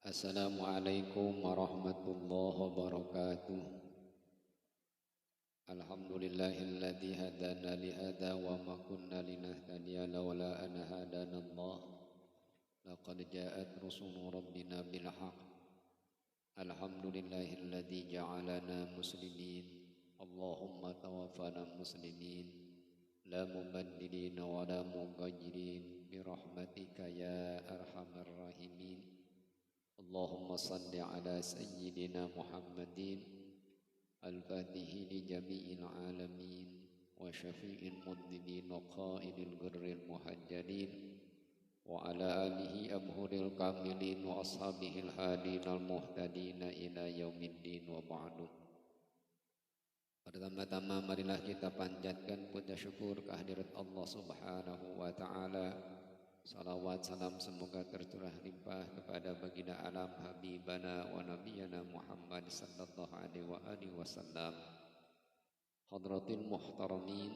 Assalamualaikum warahmatullahi wabarakatuh. Alhamdulillahilladzi hadana li hadza wa ma kunna linahtadiya laula an hadana Allah. Laqad ja'at rusulu rabbina bil haqq. Alhamdulillahilladzi ja'alana muslimin. Allahumma tawaffana muslimin. La mubaddilina wa la mughayyirin bi rahmatika ya arhamar rahimin. Allahumma salli ala sayyidina Muhammadin al-fatihi li jami'il alamin wa syafi'il mudnibin wa qaidil gurril muhajjalin wa ala alihi abhuril kamilin wa ashabihil hadin al-muhtadin ila yaumiddin wa ba'du. Pertama-tama marilah kita panjatkan puja syukur kehadirat Allah Subhanahu wa taala. Salawat salam semoga tercurah limpah kepada baginda alam habibana wa nabiyana Muhammad sallallahu alaihi wasallam. Hadratil muhtaramin,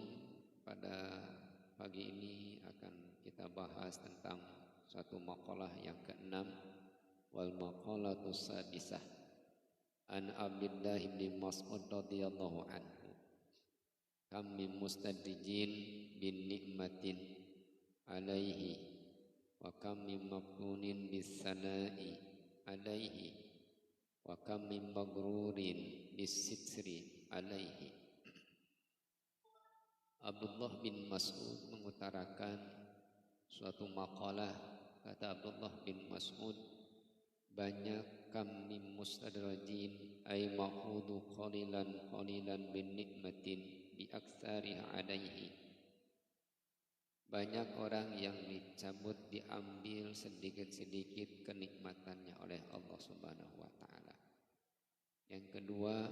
pada pagi ini akan kita bahas tentang satu maqalah yang keenam, wal maqalatus sadisah an Abdullah bin Mas'ud radhiyallahu anhu. Kam min mustadrijin bin nikmatin alaihi wa kam min maftunin bis sana'i alaihi wa kam min maghrurin bis sitri alaihi. Abdullah bin Mas'ud mengutarakan suatu maqalah. Kata Abdullah bin Mas'ud, banyak kam min mustadrajin ay ma'khudu qalilan bin nikmatin bi aktsariha alaihi. Banyak orang yang dicabut, diambil sedikit-sedikit kenikmatannya oleh Allah Subhanahu wa taala. Yang kedua,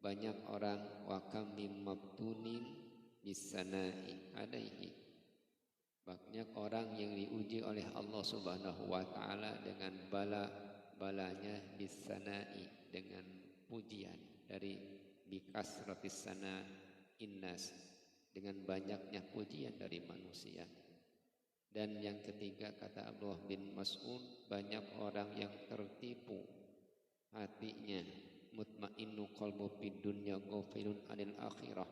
banyak orang wa kam mim mabtunin bisanai alaihi. Banyak orang yang diuji oleh Allah Subhanahu wa taala dengan balanya bisanai, dengan pujian dari bikasratis sana innas, dengan banyaknya pujian dari manusia. Dan yang ketiga, kata Abdullah bin Mas'ud, banyak orang yang tertipu hatinya, mutmainnu qalbu fid dunya ghafilun 'anil akhirah.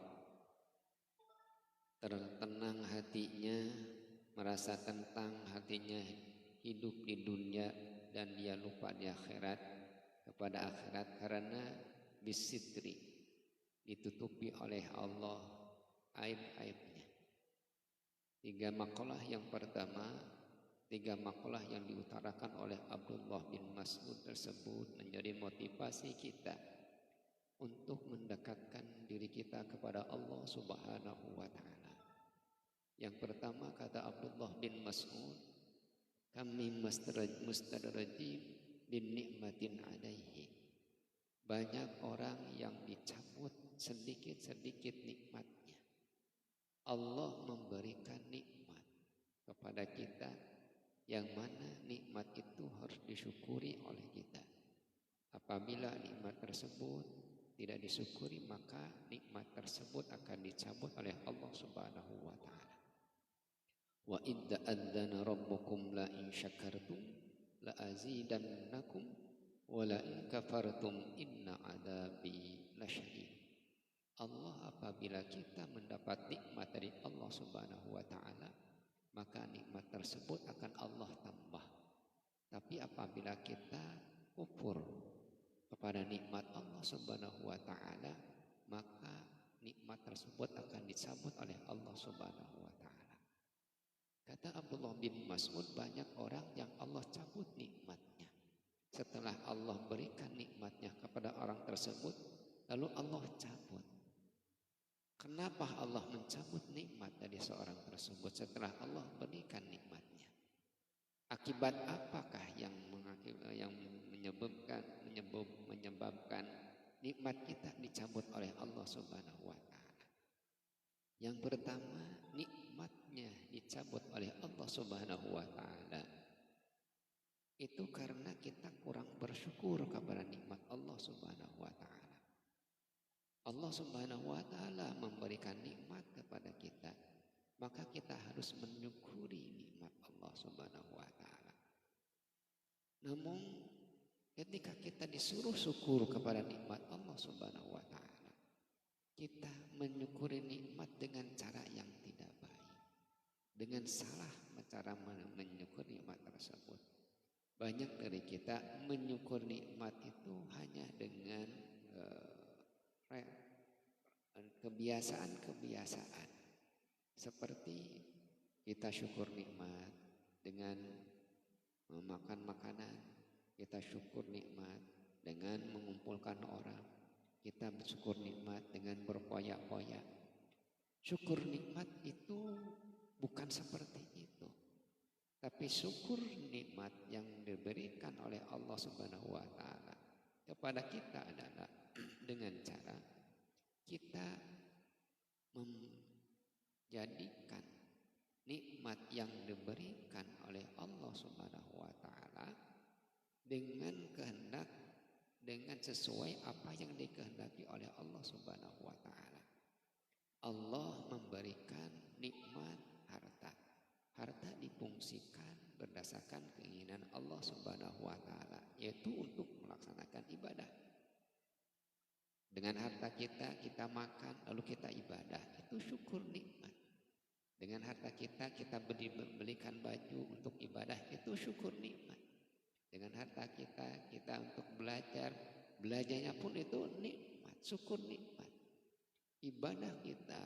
Tertenang hatinya, merasa tentang hatinya, hidup di dunia dan dia lupa di akhirat, kepada akhirat, karena bisitri, ditutupi oleh Allah aib-aibnya. Tiga maqalah yang pertama, tiga maqalah yang diutarakan oleh Abdullah bin Mas'ud tersebut menjadi motivasi kita untuk mendekatkan diri kita kepada Allah Subhanahu wa taala. Yang pertama, kata Abdullah bin Mas'ud, kami mustadrajin bin nikmatin alaihi. Banyak orang yang dicabut sedikit-sedikit nikmatnya. Allah memberikan nikmat kepada kita, yang mana nikmat itu harus disyukuri oleh kita. Apabila nikmat tersebut tidak disyukuri, maka nikmat tersebut akan dicabut oleh Allah Subhanahu wa taala. Wa idza adzana rabbukum la in syakartum la azidannakum wa la in kafartum inna adzabi lasyadid. Allah, apabila kita mendapat nikmat dari Allah Subhanahu wa taala, maka nikmat tersebut akan Allah tambah. Tapi apabila kita kufur kepada nikmat Allah Subhanahu wa taala, maka nikmat tersebut akan dicabut oleh Allah Subhanahu wa taala. Kata Abdullah bin Mas'ud, banyak orang yang Allah cabut nikmatnya. Setelah Allah berikan nikmatnya kepada orang tersebut, lalu Allah cabut. Kenapa Allah mencabut nikmat dari seorang tersebut setelah Allah berikan nikmatnya? Akibat apakah yang menyebabkan nikmat kita dicabut oleh Allah Subhanahu wa taala? Yang pertama, nikmatnya dicabut oleh Allah Subhanahu wa taala itu karena kita kurang bersyukur kepada nikmat Allah Subhanahu wa taala. Allah Subhanahu wa taala memberikan nikmat kepada kita, maka kita harus mensyukuri nikmat Allah Subhanahu wa taala. Namun ketika kita disuruh syukur kepada nikmat Allah Subhanahu wa taala, kita menyukuri nikmat dengan cara yang tidak baik. Dengan salah cara menyukuri nikmat tersebut. Banyak dari kita menyukur nikmat itu hanya dengan kebiasaan-kebiasaan. Seperti kita syukur nikmat dengan memakan makanan, kita syukur nikmat dengan mengumpulkan orang, kita bersyukur nikmat dengan berpoya-poya. Syukur nikmat itu bukan seperti itu. Tapi syukur nikmat yang diberikan oleh Allah Subhanahu wa taala kepada kita adalah dengan cara kita menjadikan nikmat yang diberikan oleh Allah Subhanahu wa taala dengan kehendak, dengan sesuai apa yang dikehendaki oleh Allah Subhanahu wa taala. Allah memberikan nikmat harta. Harta difungsikan berdasarkan keinginan Allah Subhanahu wa taala, yaitu untuk melaksanakan ibadah. Dengan harta kita makan lalu kita ibadah, itu syukur nikmat. Dengan harta kita belikan baju untuk ibadah, itu syukur nikmat. Dengan harta kita untuk belajarnya pun itu nikmat, syukur nikmat. Ibadah kita,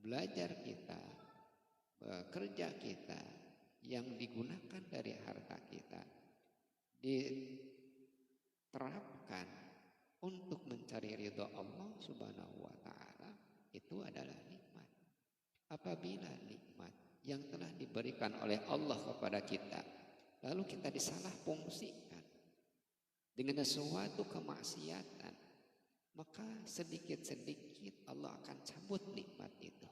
belajar kita, kerja kita yang digunakan dari harta kita diterapkan untuk mencari ridha Allah Subhanahu wa taala, itu adalah nikmat. Apabila nikmat yang telah diberikan oleh Allah kepada kita lalu kita disalah fungsikan dengan sesuatu kemaksiatan, maka sedikit-sedikit Allah akan cabut nikmat itu.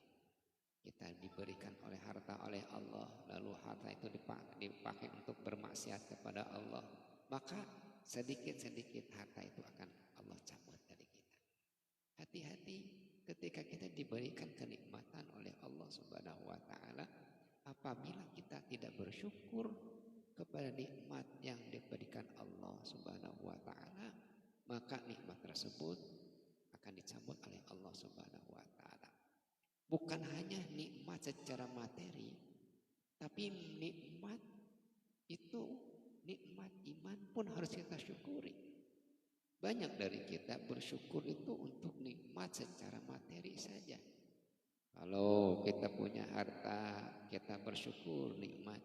Kita diberikan oleh harta oleh Allah, lalu harta itu dipakai untuk bermaksiat kepada Allah, maka sedikit-sedikit harta itu akan Allah cabut dari kita. Hati-hati ketika kita diberikan kenikmatan oleh Allah Subhanahu wa taala, apabila kita tidak bersyukur kepada nikmat yang diberikan Allah Subhanahu wa taala, maka nikmat tersebut akan dicabut oleh Allah Subhanahu wa taala. Bukan hanya nikmat secara materi, tapi nikmat itu, nikmat iman pun harus kita syukuri. Banyak dari kita bersyukur itu untuk nikmat secara materi saja. Kalau kita punya harta, kita bersyukur nikmat.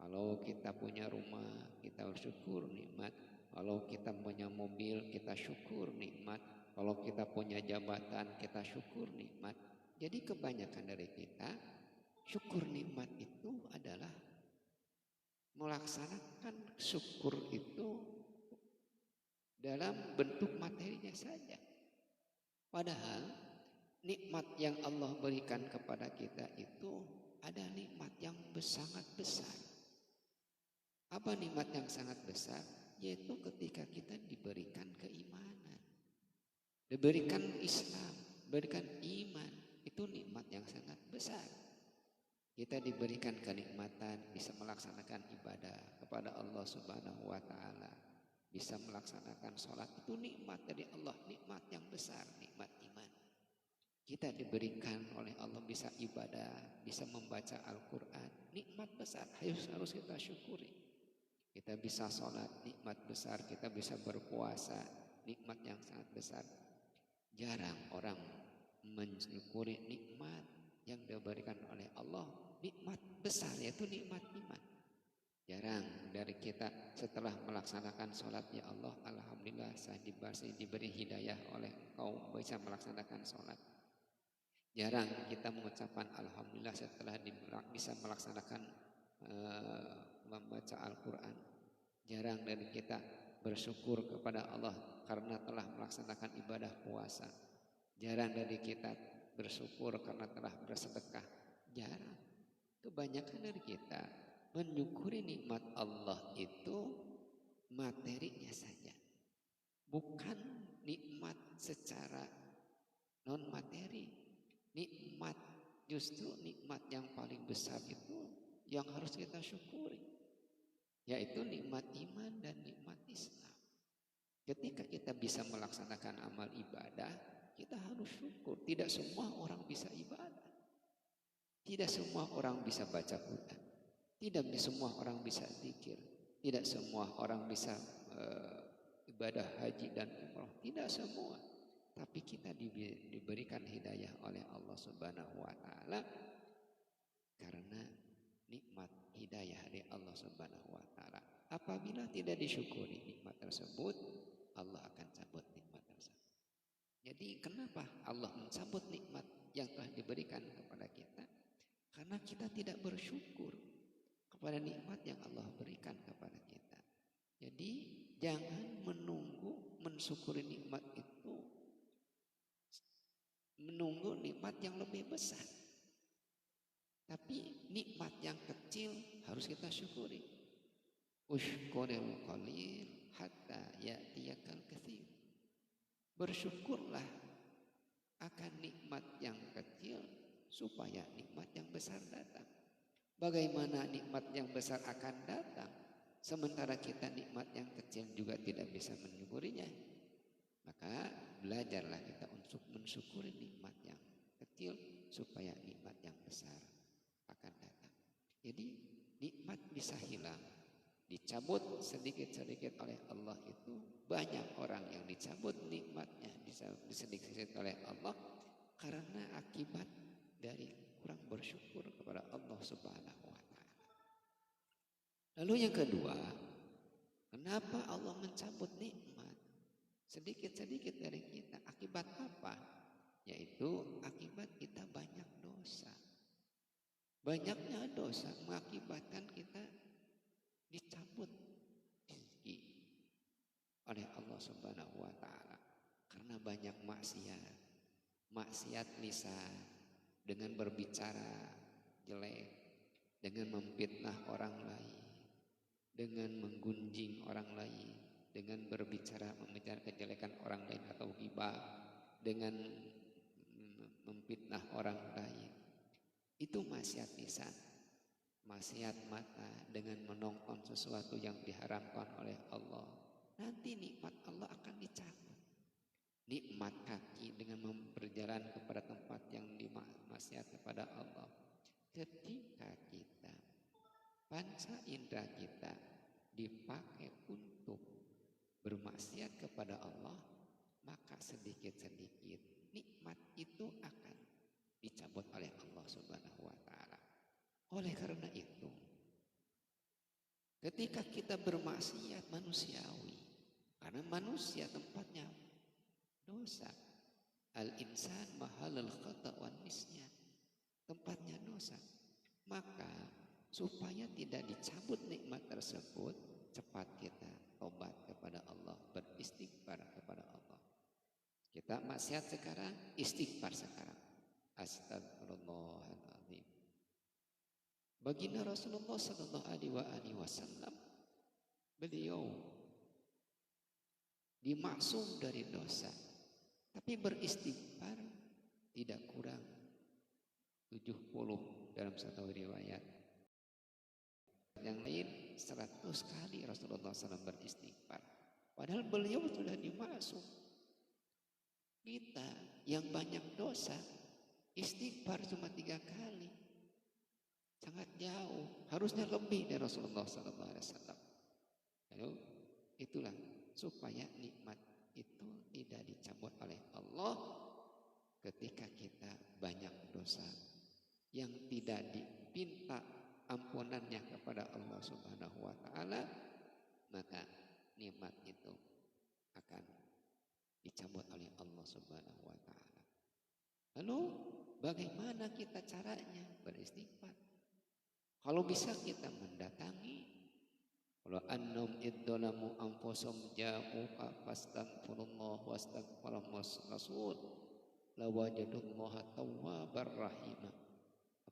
Kalau kita punya rumah, kita bersyukur nikmat. Kalau kita punya mobil, kita syukur nikmat. Kalau kita punya jabatan, kita syukur nikmat. Jadi kebanyakan dari kita syukur nikmat itu adalah melaksanakan syukur itu dalam bentuk materinya saja. Padahal nikmat yang Allah berikan kepada kita itu ada nikmat yang sangat besar. Apa nikmat yang sangat besar? Yaitu ketika kita diberikan keimanan, diberikan Islam, diberikan iman. Itu nikmat yang sangat besar. Kita diberikan kenikmatan bisa melaksanakan ibadah kepada Allah Subhanahu wa taala, bisa melaksanakan sholat, itu nikmat dari Allah, nikmat yang besar, nikmat iman. Kita diberikan oleh Allah bisa ibadah, bisa membaca Al-Quran, nikmat besar, harus kita syukuri. Kita bisa sholat, nikmat besar. Kita bisa berpuasa, nikmat yang sangat besar. Jarang orang mensyukuri nikmat yang diberikan oleh Allah, nikmat besar, yaitu nikmat iman. Jarang dari kita setelah melaksanakan sholat, ya Allah, alhamdulillah saya diberi hidayah oleh Engkau bisa melaksanakan sholat. Jarang kita mengucapkan alhamdulillah setelah bisa melaksanakan membaca Al-Quran. Jarang dari kita bersyukur kepada Allah karena telah melaksanakan ibadah puasa. Jarang dari kita bersyukur karena telah bersedekah. Jarang. Kebanyakan dari kita menyukuri nikmat Allah itu materinya saja, bukan nikmat secara non materi. Nikmat, justru nikmat yang paling besar itu yang harus kita syukuri. yaitu nikmat iman dan nikmat Islam. Ketika kita bisa melaksanakan amal ibadah, kita harus syukur. Tidak semua orang bisa ibadah. Tidak semua orang bisa baca Quran. Tidak semua orang bisa zikir. Tidak semua orang bisa ibadah haji dan umrah. Tidak semua. Tapi kita diberikan hidayah oleh Allah Subhanahu wa taala karena nikmat hidayah dari Allah Subhanahu wa taala. Apabila tidak disyukuri nikmat tersebut, Allah akan cabut nikmat tersebut. Jadi kenapa Allah mencabut nikmat yang telah diberikan kepada kita? Karena kita tidak bersyukur kepada nikmat yang Allah berikan kepada kita. Jadi jangan menunggu mensyukuri nikmat itu, menunggu nikmat yang lebih besar. Tapi nikmat yang kecil harus kita syukuri. Ushkuril qalil hatta ya'tiyakal katsir. Bersyukurlah akan nikmat yang kecil supaya nikmat yang besar datang. Bagaimana nikmat yang besar akan datang sementara kita nikmat yang kecil juga tidak bisa mensyukurinya? Maka belajarlah kita untuk mensyukuri nikmat yang kecil supaya nikmat yang besar akan datang. Jadi nikmat bisa hilang, dicabut sedikit-sedikit oleh Allah itu. Banyak orang yang dicabut nikmatnya sedikit-sedikit oleh Allah karena akibat dari kurang bersyukur kepada Allah Subhanahu wa taala. Lalu yang kedua, kenapa Allah mencabut nikmat sedikit-sedikit dari kita? Akibat apa? Yaitu akibat kita banyak dosa. Banyaknya dosa mengakibatkan kita dicabut rezeki oleh Allah Subhanahu wa taala karena banyak maksiat lisan dengan berbicara jelek, dengan memfitnah orang lain, dengan menggunjing orang lain, dengan berbicara kejelekan orang lain atau ghibah, dengan memfitnah orang lain. Itu maksiat lisan. Maksiat mata dengan menonton sesuatu yang diharamkan oleh Allah. Nanti nikmat Allah akan dicabut. Nikmat kaki dengan berjalan kepada tempat yang dimaksiat kepada Allah. Ketika kita panca indera kita dipakai untuk bermaksiat kepada Allah, maka sedikit-sedikit nikmat itu akan dicabut oleh Allah Subhanahu wa taala. Oleh karena itu, ketika kita bermaksiat manusiawi, karena manusia tempatnya dosa, al-insan mahalul khata' wan nisyan, tempatnya dosa, maka supaya tidak dicabut nikmat tersebut, cepat kita tobat kepada Allah, beristighfar kepada Allah. Kita maksiat sekarang, istighfar sekarang. Astagfirullahaladzim. Baginda Rasulullah sallallahu alaihi wasallam, beliau dimaksum dari dosa, tapi beristighfar tidak kurang 70 dalam satu riwayat. Yang lain 100 kali Rasulullah SAW beristighfar. Padahal beliau sudah dimaksum. Kita yang banyak dosa, istighfar cuma 3 kali. Sangat jauh. Harusnya lebih dari Rasulullah SAW. Lalu itulah supaya nikmat itu tidak dicabut oleh Allah ketika kita banyak dosa yang tidak dipinta ampunannya kepada Allah Subhanahu wa taala, maka nikmat itu akan dicabut oleh Allah Subhanahu wa taala. Lalu bagaimana kita caranya beristighfar? Kalau bisa kita mendatangi, kalau annum idzalamu anfusum ja'uka fastaghfirullah wastaghfirullah rasul lawajadullaha tawwabar rahimah.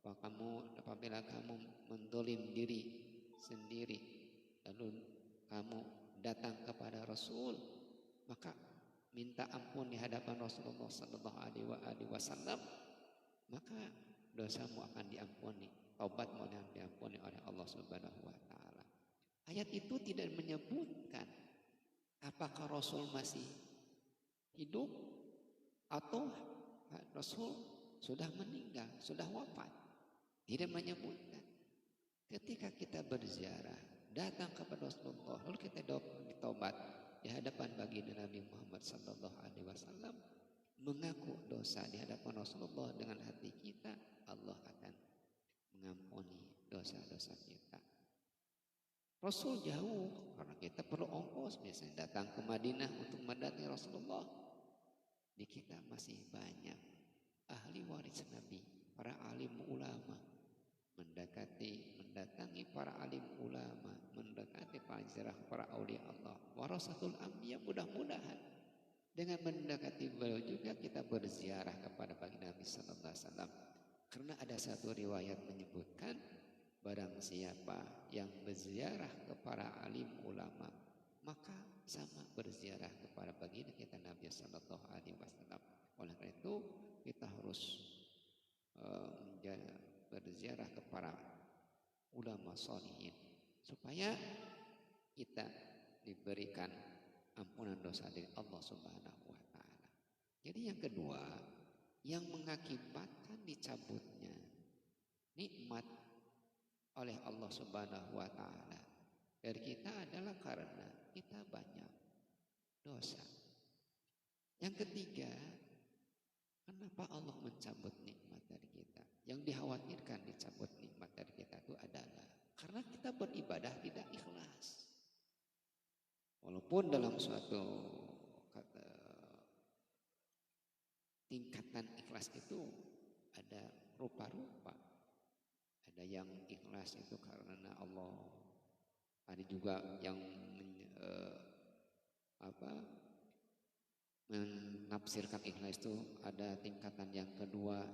Apabila kamu mendolim diri sendiri lalu kamu datang kepada Rasul, maka minta ampun di hadapan Rasulullah sallallahu alaihi wasallam, maka dosamu akan diampuni, taubatmu akan diampuni oleh Allah Subhanahu wa taala. Ayat itu tidak menyebutkan apakah Rasul masih hidup atau Rasul sudah meninggal, sudah wafat. Tidak menyebutkan. Ketika kita berziarah, datang kepada Rasulullah, lalu kita bertobat di hadapan baginda Nabi Muhammad sallallahu alaihi wasallam, mengaku dosa di hadapan Rasulullah dengan hati kita, Allah akan mengampuni dosa-dosa kita. Rasul jauh karena kita perlu ongkos biasanya datang ke Madinah untuk mendatangi Rasulullah. Di kita masih banyak ahli waris Nabi, para alim ulama mendatangi para alim ulama, mendekati para aulia Allah, warasatul anbiya. Mudah-mudahan dengan mendekati beliau juga kita berziarah kepada baginda Nabi sallallahu alaihi wasallam. Karena ada satu riwayat menyebutkan barang siapa yang berziarah kepada alim ulama, maka sama berziarah kepada baginda kita Nabi sallallahu alaihi wasallam. Oleh karena itu kita harus berziarah kepada ulama sholihin supaya kita diberikan ampunan dosa dari Allah Subhanahu wa taala. Jadi yang kedua, yang mengakibatkan dicabutnya nikmat oleh Allah Subhanahu wa taala dari kita adalah karena kita banyak dosa. Yang ketiga, kenapa Allah mencabut nikmat dari kita? Yang dikhawatirkan dicabut nikmat dari kita itu adalah karena kita beribadah tidak ikhlas. Walaupun dalam suatu tingkatan ikhlas itu ada rupa-rupa. Ada yang ikhlas itu karena Allah. Ada juga yang menafsirkan ikhlas itu ada tingkatan yang kedua,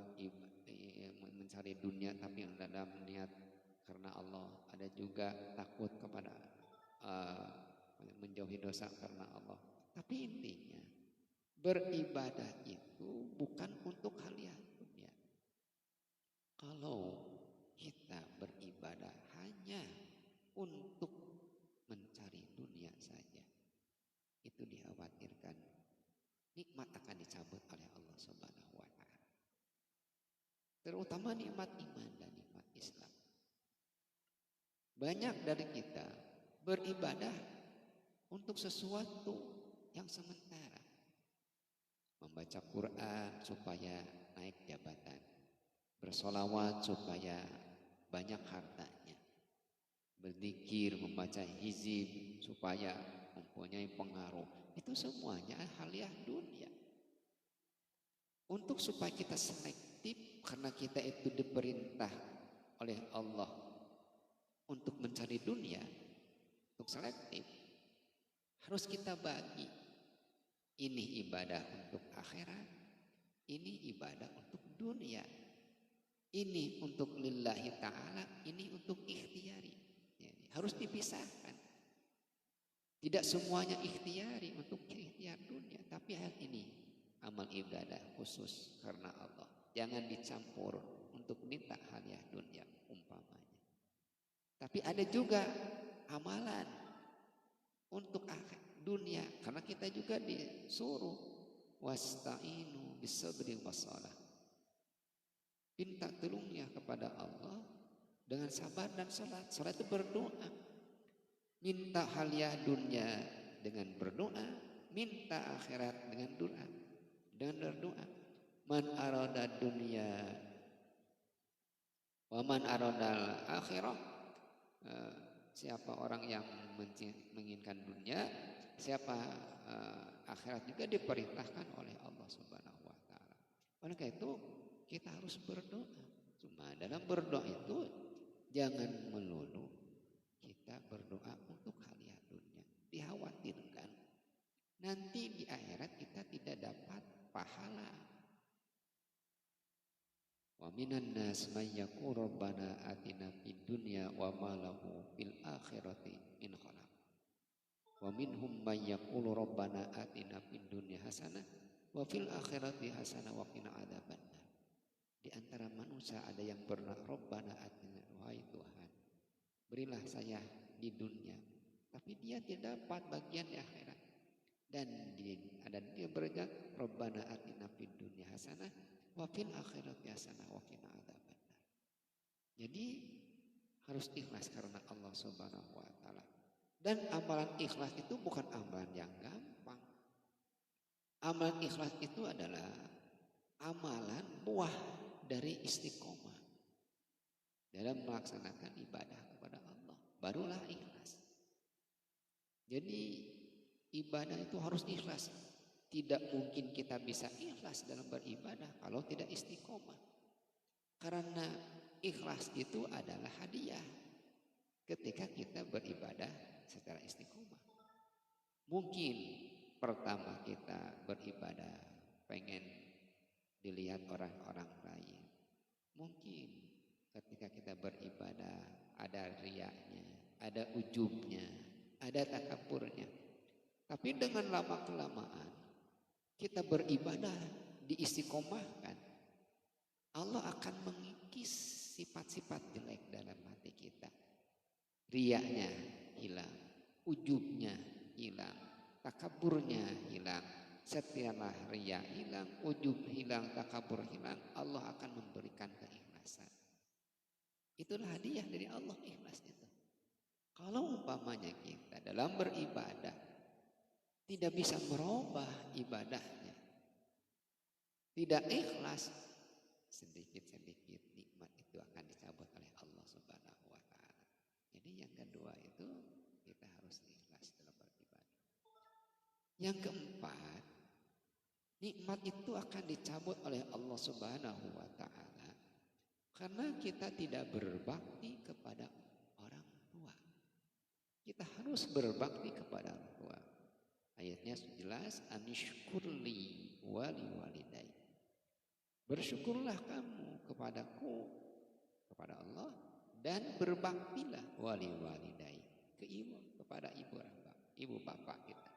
mencari dunia tapi dalam niat karena Allah. Ada juga takut kepada menjauhi dosa karena Allah. Tapi intinya beribadah itu bukan untuk hal-hal dunia. Kalau kita beribadah hanya untuk mencari dunia saja, itu dikhawatirkan nikmat akan dicabut oleh Allah Subhanahu wa taala. Terutama nikmat iman dan nikmat Islam. Banyak dari kita beribadah untuk sesuatu yang sementara. Membaca Quran supaya naik jabatan. Bersolawat supaya banyak hartanya. Berzikir, membaca hizib supaya mempunyai pengaruh. Itu semuanya hal-hal dunia. Untuk supaya kita selektif karena kita itu diperintah oleh Allah untuk mencari dunia, untuk selektif harus kita bagi. Ini ibadah untuk akhirat, ini ibadah untuk dunia. Ini untuk lillahi ta'ala, ini untuk ikhtiari. Jadi, harus dipisahkan. Tidak semuanya ikhtiari untuk ikhtiar dunia, tapi hal ini amal ibadah khusus karena Allah. Jangan dicampur untuk minta hadiah dunia umpamanya. Tapi ada juga amalan untuk dunia, karena kita juga disuruh wasta'inu bisabri wassalah. Minta tolongnya kepada Allah dengan sabar dan salat. Salat itu berdoa. Minta hadiah dunia dengan berdoa, minta akhirat dengan doa. Dengan berdoa. Man arada dunia wa man aradal akhirah. Siapa orang yang menginginkan dunia, siapa akhirat juga diperintahkan oleh Allah Subhanahu wa taala. Oleh karena itu kita harus berdoa. Cuma dalam berdoa itu jangan melulu kita berdoa untuk hadiah dunia. Dikhawatirkan nanti di akhirat kita tidak dapat pahala. Wa minan nas may yaqulu rabbana atina fid dunya wa ma lahu fil akhirati min khalaq. Wa minhum may yaqulu rabbana atina fid dunya hasanah wa fil akhirati hasanah wa qina adzabannar. Di antara manusia ada yang berdoa, Rabbana atina, wahai Tuhan, berilah saya di dunia, tapi dia tidak dapat bagian di akhirat. Dan dia berkata, Rabbana atina fid dunya hasanah wa fil akhirati hasanah wa qina adzabannar. Jadi harus ikhlas karena Allah Subhanahu wa taala. Dan amalan ikhlas itu bukan amalan yang gampang. Amalan ikhlas itu adalah amalan buah dari istiqomah dalam melaksanakan ibadah kepada Allah. Barulah ikhlas. Jadi ibadah itu harus ikhlas. Tidak mungkin kita bisa ikhlas dalam beribadah kalau tidak istiqomah. Karena ikhlas itu adalah hadiah ketika kita beribadah secara istiqomah. Mungkin pertama kita beribadah pengen dilihat orang-orang lain. Mungkin ketika kita beribadah ada riyaknya, ada ujubnya, ada takaburnya. Tapi dengan lama-kelamaan kita beribadah diistiqomahkan, Allah akan mengikis sifat-sifat jelek dalam hati kita. Riyaknya hilang, ujubnya hilang, takaburnya hilang. Setelah riya hilang, ujub hilang, takabur hilang, Allah akan memberikan keikhlasan. Itulah hadiah dari Allah, ikhlas itu. Kalau umpamanya kita dalam beribadah tidak bisa merubah ibadahnya, tidak ikhlas, sedikit-sedikit nikmat itu akan dicabut oleh Allah Subhanahu wa taala. Jadi yang kedua itu kita harus ikhlas dalam beribadah. Yang keempat, nikmat itu akan dicabut oleh Allah Subhanahu wa taala karena kita tidak berbakti kepada orang tua. Kita harus berbakti kepada orang tua. Ayatnya jelas, anishkurli wali walidai. Bersyukurlah kamu kepadaku, kepada Allah, dan berbaktilah wali walidai ke ibu, kepada ibu bapak kita.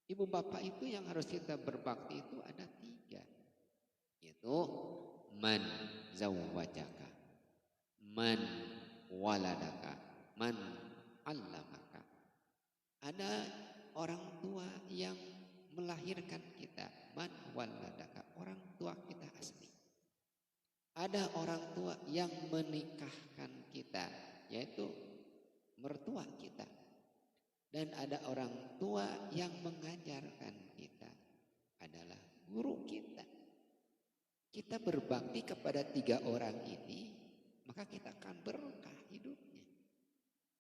Ibu bapak itu yang harus kita berbakti itu ada 3, yaitu man zawwajaka, man waladaka, man allamaka. Ada orang tua yang melahirkan kita, man waladaka, orang tua kita asli. Ada orang tua yang menikahkan kita, yaitu mertua kita. Dan ada orang tua yang mengajarkan kita, adalah guru kita. Kita berbakti kepada 3 orang ini, maka kita akan berkah hidupnya.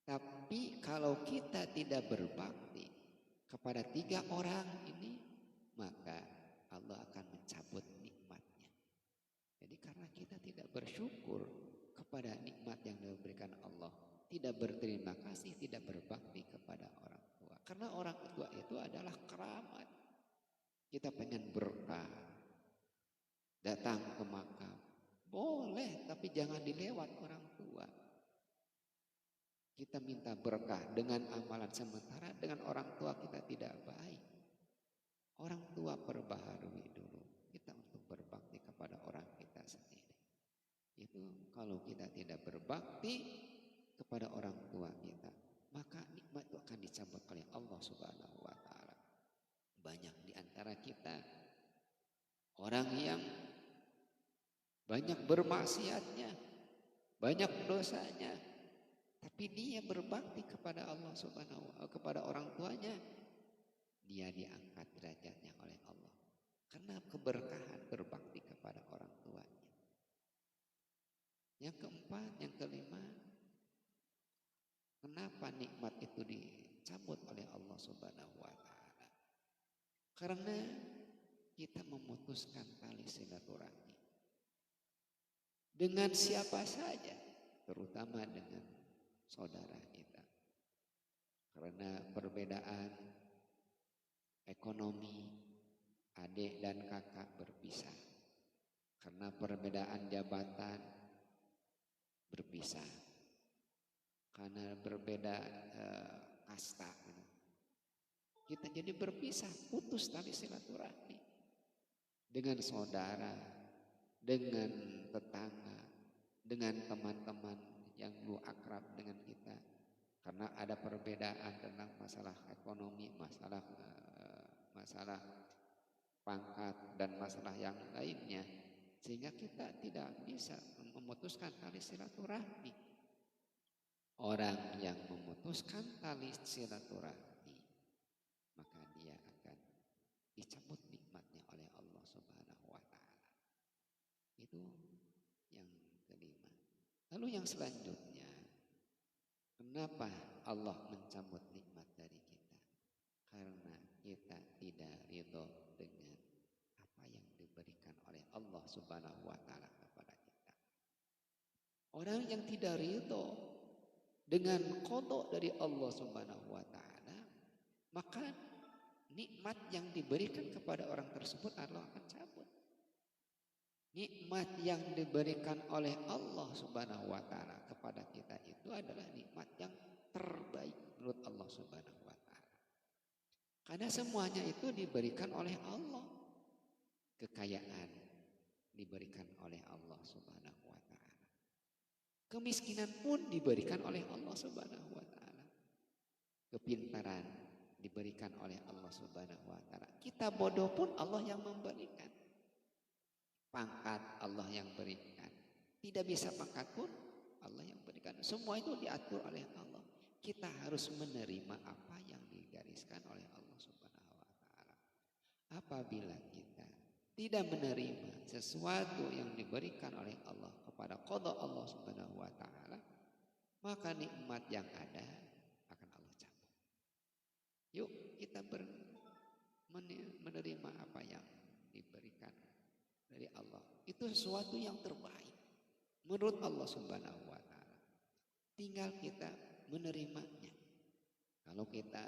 Tapi kalau kita tidak berbakti kepada 3 orang ini, maka Allah akan mencabut nikmatnya. Jadi karena kita tidak bersyukur kepada nikmat yang diberikan Allah, tidak berterima kasih, tidak berbakti kepada orang tua. Karena orang tua itu adalah keramat. Kita pengen berkah, datang ke makam, boleh, tapi jangan dilewat orang tua. Kita minta berkah dengan amalan sementara, dengan orang tua kita tidak baik. Orang tua perbaharui dulu kita untuk berbakti kepada orang kita sendiri. Itu kalau kita tidak berbakti kepada orang tua kita, maka nikmat itu akan dicabut oleh Allah Subhanahu wa taala. Banyak di antara kita orang yang banyak bermaksiatnya, banyak dosanya, tapi dia berbakti kepada Allah Subhanahu wa taala, kepada orang tuanya, dia diangkat derajatnya oleh Allah. Karena keberkahan berbakti kepada orang tuanya. Yang keempat, yang kelima, kenapa nikmat itu dicabut oleh Allah Subhanahu wa taala? Karena kita memutuskan tali silaturahmi dengan siapa saja, terutama dengan saudara kita. Karena perbedaan ekonomi, adik dan kakak berpisah. Karena perbedaan jabatan berpisah. Karena berbeda kasta, kita jadi berpisah, putus tali silaturahmi dengan saudara, dengan tetangga, dengan teman-teman yang lu akrab dengan kita. Karena ada perbedaan tentang masalah ekonomi, masalah pangkat dan masalah yang lainnya, sehingga kita tidak bisa memutuskan tali silaturahmi. Orang yang memutuskan tali silaturahmi, maka dia akan dicabut nikmatnya oleh Allah Subhanahu wa taala. Itu yang kelima. Lalu yang selanjutnya, kenapa Allah mencabut nikmat dari kita? Karena kita tidak ridho dengan apa yang diberikan oleh Allah Subhanahu wa taala kepada kita. Orang yang tidak ridho dengan qada dari Allah Subhanahu wa taala, maka nikmat yang diberikan kepada orang tersebut Allah akan cabut. Nikmat yang diberikan oleh Allah Subhanahu wa taala kepada kita itu adalah nikmat yang terbaik menurut Allah Subhanahu wa taala. Karena semuanya itu diberikan oleh Allah. Kekayaan diberikan oleh Allah Subhanahu wa taala. Kemiskinan pun diberikan oleh Allah Subhanahu wa taala. Kepintaran diberikan oleh Allah Subhanahu wa taala. Kita bodoh pun Allah yang memberikan. Pangkat Allah yang berikan. Tidak bisa pangkat pun Allah yang berikan. Semua itu diatur oleh Allah. Kita harus menerima apa yang digariskan oleh Allah Subhanahu wa taala. Apabila kita tidak menerima sesuatu yang diberikan oleh Allah kepada qada Allah Subhanahu wa taala, maka nikmat yang ada akan Allah cabut. Yuk kita menerima apa yang diberikan dari Allah. Itu sesuatu yang terbaik menurut Allah Subhanahu wa taala. Tinggal kita menerimanya. Kalau kita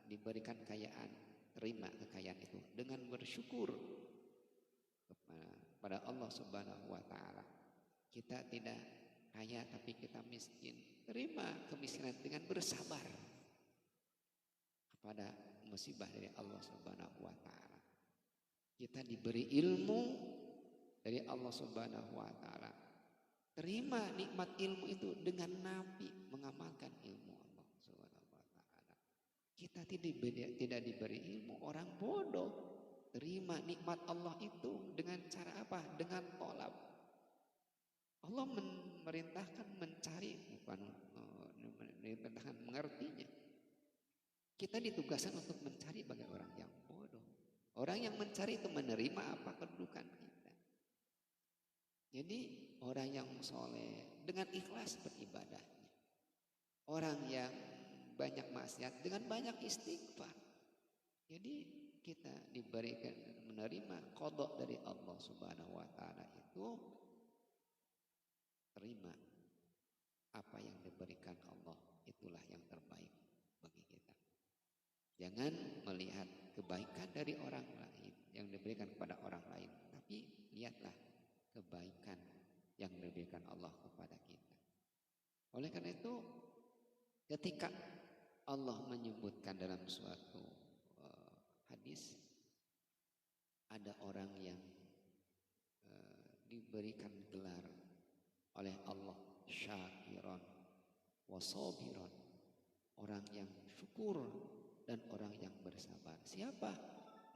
diberikan kekayaan, terima kekayaan itu dengan bersyukur kepada Allah Subhanahu wa taala. Kita tidak kaya tapi kita miskin, terima kemiskinan dengan bersabar kepada musibah dari Allah Subhanahu wa taala. Kita diberi ilmu dari Allah Subhanahu wa taala. Terima nikmat ilmu itu dengan nabi mengamalkan ilmu Allah Subhanahu wa taala. Kita tidak diberi ilmu, orang bodoh. Terima nikmat Allah itu dengan cara apa? Dengan tolab. Allah memerintahkan mencari, bukan memerintahkan mengertinya. Kita ditugaskan untuk mencari bagi orang yang bodoh. Orang yang mencari itu menerima apa kedudukan kita. Jadi orang yang soleh dengan ikhlas beribadahnya. Orang yang banyak maksiat dengan banyak istighfar. Jadi kita diberikan menerima qada dari Allah Subhanahu wa taala itu, terima apa yang diberikan Allah, itulah yang terbaik bagi kita. Jangan melihat kebaikan dari orang lain yang diberikan kepada orang lain, tapi lihatlah kebaikan yang diberikan Allah kepada kita. Oleh karena itu, ketika Allah menyebutkan dalam suatu hadis, ada orang yang diberikan gelar oleh Allah syakiron wa sabiron, orang yang syukur dan orang yang bersabar. Siapa?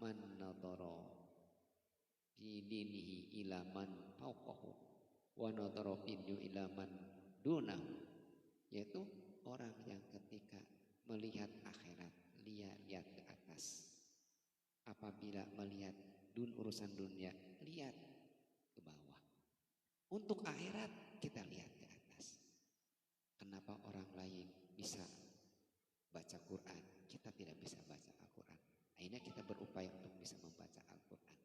Man nadhara fi dinihi ila man fawqahu wa nadhara fi ila man dunahu, yaitu orang yang ketika melihat akhirat lihat ke atas. Apabila melihat urusan dunia, lihat ke bawah. Untuk akhirat kita lihat ke atas. Kenapa orang lain bisa baca Quran, kita tidak bisa baca Al-Quran? Akhirnya kita berupaya untuk bisa membaca Al-Quran.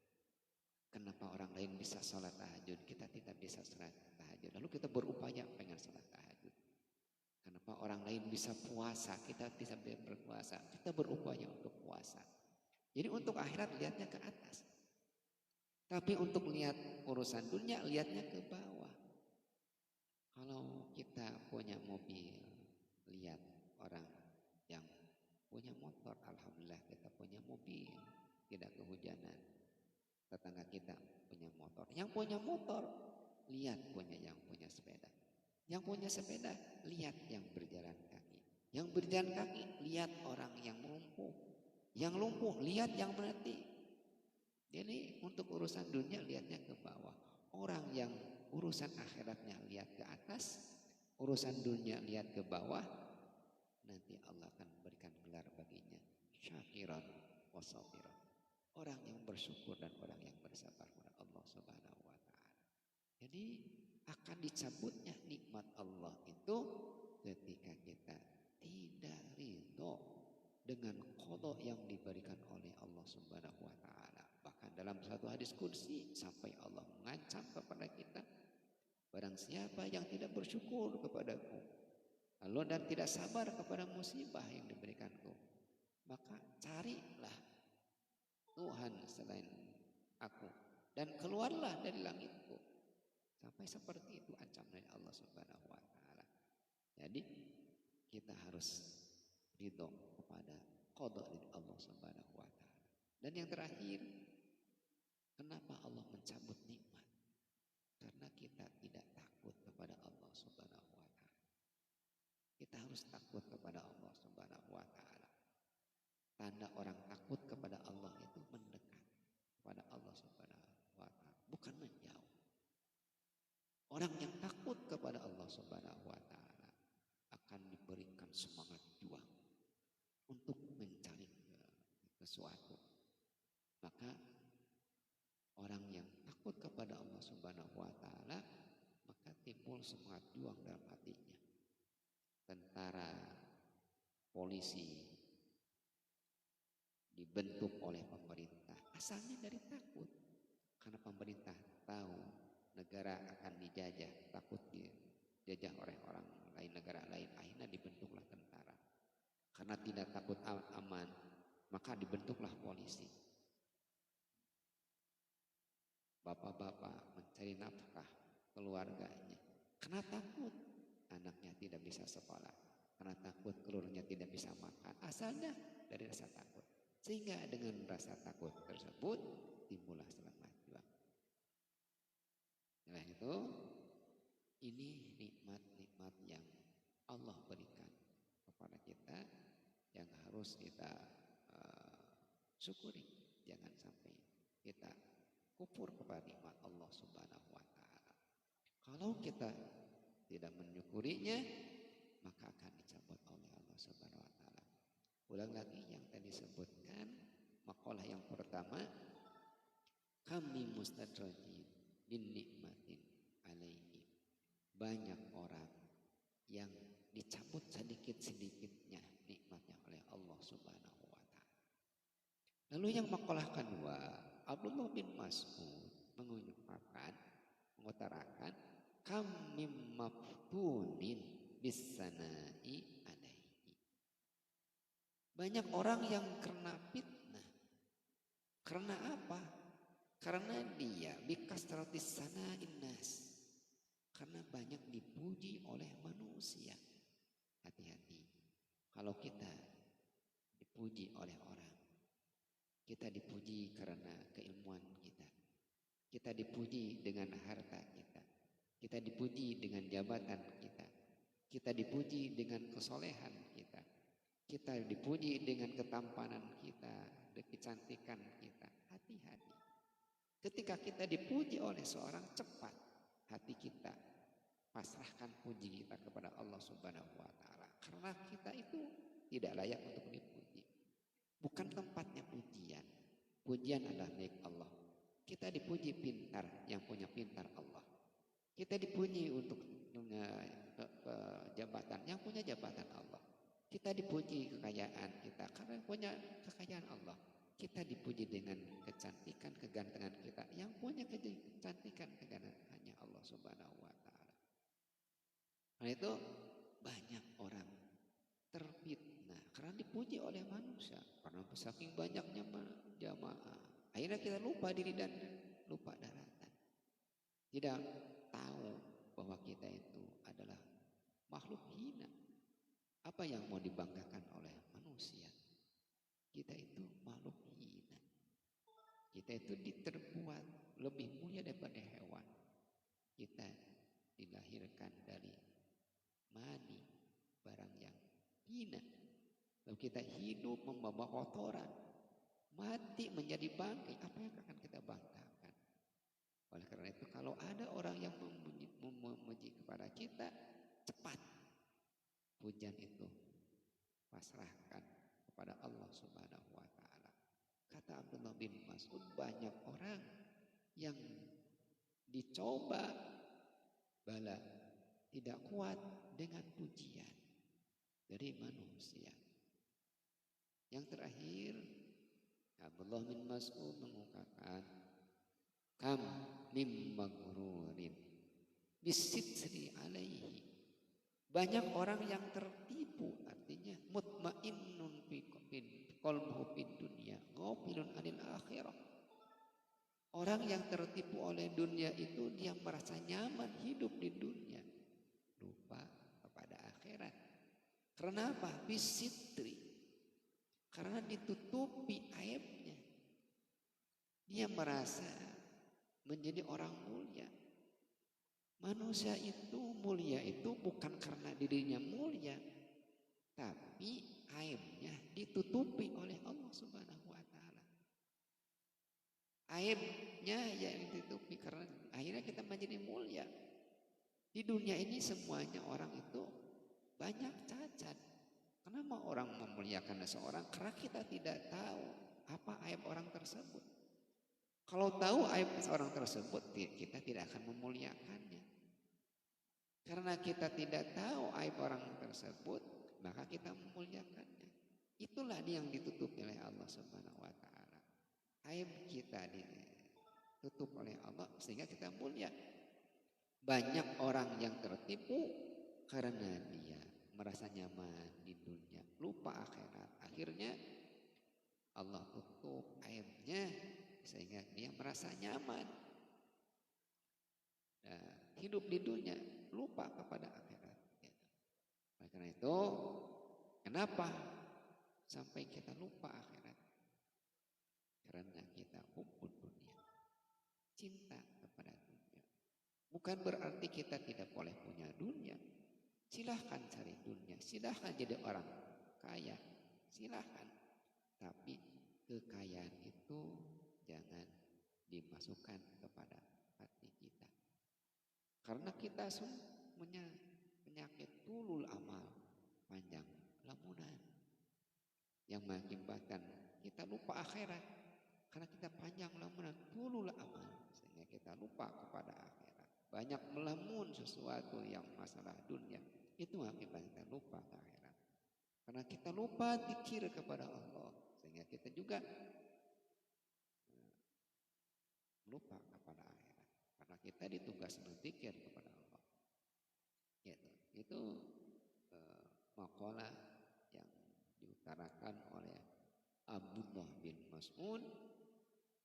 Kenapa orang lain bisa sholat tahajud, kita tidak bisa sholat tahajud? Lalu kita berupaya pengen sholat tahajud. Kenapa orang lain bisa puasa, kita tidak bisa berpuasa? Kita berupaya untuk puasa. Jadi untuk akhirat lihatnya ke atas. Tapi untuk lihat urusan dunia lihatnya ke bawah. Kalau kita punya mobil, lihat orang yang punya motor, alhamdulillah kita punya mobil, tidak kehujanan. Tetangga kita punya motor. Yang punya motor, lihat yang punya sepeda. Yang punya sepeda, lihat yang berjalan kaki. Yang berjalan kaki, lihat orang yang lumpuh. Yang lumpuh, lihat yang mati. Jadi untuk urusan dunia lihatnya ke bawah. Orang yang urusan akhiratnya lihat ke atas, urusan dunia lihat ke bawah, nanti Allah akan memberikan gelar baginya syakiran wa sabiran. Orang yang bersyukur dan orang yang bersabar kepada Allah Subhanahu wa taala. Jadi akan dicabutnya nikmat Allah itu ketika kita tidak ridho dengan qada yang diberikan oleh Allah Subhanahu wa taala. Bahkan dalam satu hadis kursi sampai Allah mengancam kepada kita, barang siapa yang tidak bersyukur kepadaku Allah dan tidak sabar kepada musibah yang diberikanku, maka carilah Tuhan selain aku dan keluarlah dari langitku. Sampai seperti itu ancaman dari Allah Subhanahu wa taala. Jadi kita harus ridho kepada qada dari Allah Subhanahu wa taala. Dan yang terakhir, kenapa Allah mencabut nikmat? Karena kita tidak takut kepada Allah Subhanahu wa taala. Kita harus takut kepada Allah Subhanahu wa taala. Tanda orang takut kepada Allah itu mendekat kepada Allah Subhanahu wa taala, bukan menjauh. Orang yang takut kepada Allah Subhanahu wa taala akan diberikan semangat juang untuk mencari sesuatu. Maka orang yang takut kepada Allah Subhanahu wa taala, maka timbul semangat juang dalam hatinya. Tentara, polisi dibentuk oleh pemerintah asalnya dari takut, karena pemerintah tahu negara akan dijajah, takut dijajah oleh orang lain, negara lain. Akhirnya dibentuklah tentara. Karena tidak takut aman, maka dibentuklah polisi. Bapak-bapak mencari nafkah keluarganya karena takut anaknya tidak bisa sekolah, karena takut keluarganya tidak bisa makan. Asalnya dari rasa takut. Sehingga dengan rasa takut tersebut timbullah semangat juang. Setelah itu, ini nikmat-nikmat yang Allah berikan kepada kita yang harus kita syukuri. Jangan sampai kita kufur kepada nikmat Allah Subhanahu wa taala. Kalau kita tidak menyukurinya, maka akan dicabut oleh Allah Subhanahu wa taala. Ulang lagi yang tadi disebutkan, makalah yang pertama, kami mustadrajin bin nikmatin alaihi. Banyak orang yang dicabut sedikit-sedikitnya nikmatnya oleh Allah Subhanahu wa taala. Lalu yang makalah kedua, Abdullah bin Mas'ud mengutarakan kami maftunin bisanai alaihi. Banyak orang yang kena fitnah. Karena apa? Karena dia bikasratis sana'in nas. Karena banyak dipuji oleh manusia. Hati-hati. Kalau kita dipuji oleh orang, kita dipuji karena keilmuan kita. Kita dipuji dengan harta kita. Kita dipuji dengan jabatan kita. Kita dipuji dengan kesolehan kita. Kita dipuji dengan ketampanan kita, kecantikan kita. Hati-hati. Ketika kita dipuji oleh seorang, cepat hati kita pasrahkan puji kita kepada Allah Subhanahu wa taala. Karena kita itu tidak layak untuk dipuji. Bukan tempatnya pujian. Pujian adalah milik Allah. Kita dipuji pintar, yang punya pintar Allah. Kita dipuji untuk jabatan, yang punya jabatan Allah. Kita dipuji kekayaan kita karena punya kekayaan Allah. Kita dipuji dengan kecantikan, kegantengan kita, yang punya kecantikan, kegantengan hanya Allah Subhanahu wa taala. Karena itu banyak orang terfitnah karena dipuji oleh manusia, karena saking banyaknya jamaah. Akhirnya kita lupa diri dan lupa daratan. Tidak tahu bahwa kita itu adalah makhluk hina. Apa yang mau dibanggakan oleh manusia? Kita itu makhluk hina. Kita itu diterbuat lebih mulia daripada hewan. Kita dilahirkan dari mani, barang yang hina. Lalu kita hidup membawa kotoran, mati menjadi bangkai, apa yang akan kita banggakan? Oleh karena itu kalau ada orang yang memuji kepada kita, cepat pujian itu pasrahkan kepada Allah Subhanahu wa taala. Kata Abdullah bin Mas'ud, banyak orang yang dicoba bala tidak kuat dengan pujian dari manusia. Yang terakhir, Abdullah bin Mas'ud mengungkapkan, kam mim maghrurin bisitri alaihi. Banyak orang yang tertipu, artinya mutmainnun fi qalbuhu fid dunya, ghafilun anil akhirah. Orang yang tertipu oleh dunia itu dia merasa nyaman hidup di dunia, lupa kepada akhirat. Karena apa? Bisitri. Karena ditutupi aibnya. Dia merasa menjadi orang mulia. Manusia itu mulia itu bukan karena dirinya mulia, tapi aibnya ditutupi oleh Allah Subhanahu wa taala. Aibnya yang ditutupi karena akhirnya kita menjadi mulia. Di dunia ini semuanya orang itu banyak cacat. Kenapa orang memuliakan seseorang? Karena kita tidak tahu apa aib orang tersebut. Kalau tahu aib seorang tersebut, kita tidak akan memuliakannya. Karena kita tidak tahu aib orang tersebut, maka kita memuliakannya. Itulah yang ditutupi oleh Allah Subhanahu wa taala. Aib kita ditutup oleh Allah sehingga kita mulia. Banyak orang yang tertipu karena dia merasa nyaman di dunia, lupa akhirat. Akhirnya Allah tutup aibnya sehingga dia merasa nyaman. Nah, hidup di dunia, lupa kepada akhirat. Oleh karena itu, kenapa sampai kita lupa akhirat? Karena kita hubbud dunia, cinta kepada dunia. Bukan berarti kita tidak boleh punya dunia. Silahkan cari dunia, silahkan jadi orang kaya, silahkan. Tapi kekayaan itu jangan dimasukkan kepada hati kita. Karena kita punya penyakit tulul amal, panjang lamunan, yang mengakibatkan kita lupa akhirat. Karena kita panjang lamunan tulul amal, sehingga kita lupa kepada akhirat. Banyak melamun sesuatu yang masalah dunia, itu mengakibatkan kita lupa ke akhirat. Karena kita lupa zikir kepada Allah, sehingga kita juga lupa kepada akhirat. Karena kita ditugas berzikir kepada Allah. Itu maqalah yang diutarakan oleh Abdullah bin Mas'ud.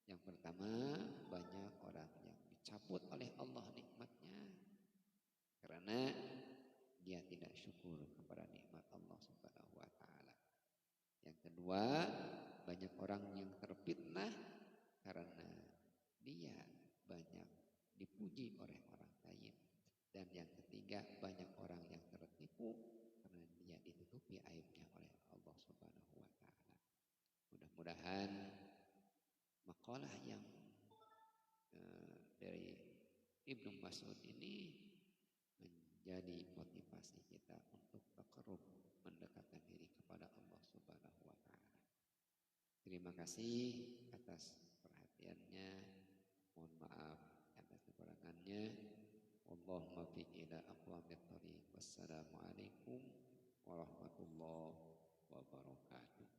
Yang pertama, banyak orang yang dicabut oleh Allah nikmatnya karena dia tidak syukur kepada nikmat Allah Subhanahu wa taala. Yang kedua, banyak orang yang terfitnah karena dia banyak dipuji oleh orang lain. Dan yang ketiga, banyak orang yang tertipu karena dia ditutupi aibnya oleh Allah Subhanahu wa taala. Mudah-mudahan makalah yang dari Ibnu Mas'ud ini menjadi motivasi kita untuk takarrub, mendekatkan diri kepada Allah Subhanahu wa taala. Terima kasih atas perhatiannya. Mohon maaf atas kekurangannya. Wallahumma fiq ila aqwamit thoriq. Wassalamualaikum warahmatullahi wabarakatuh.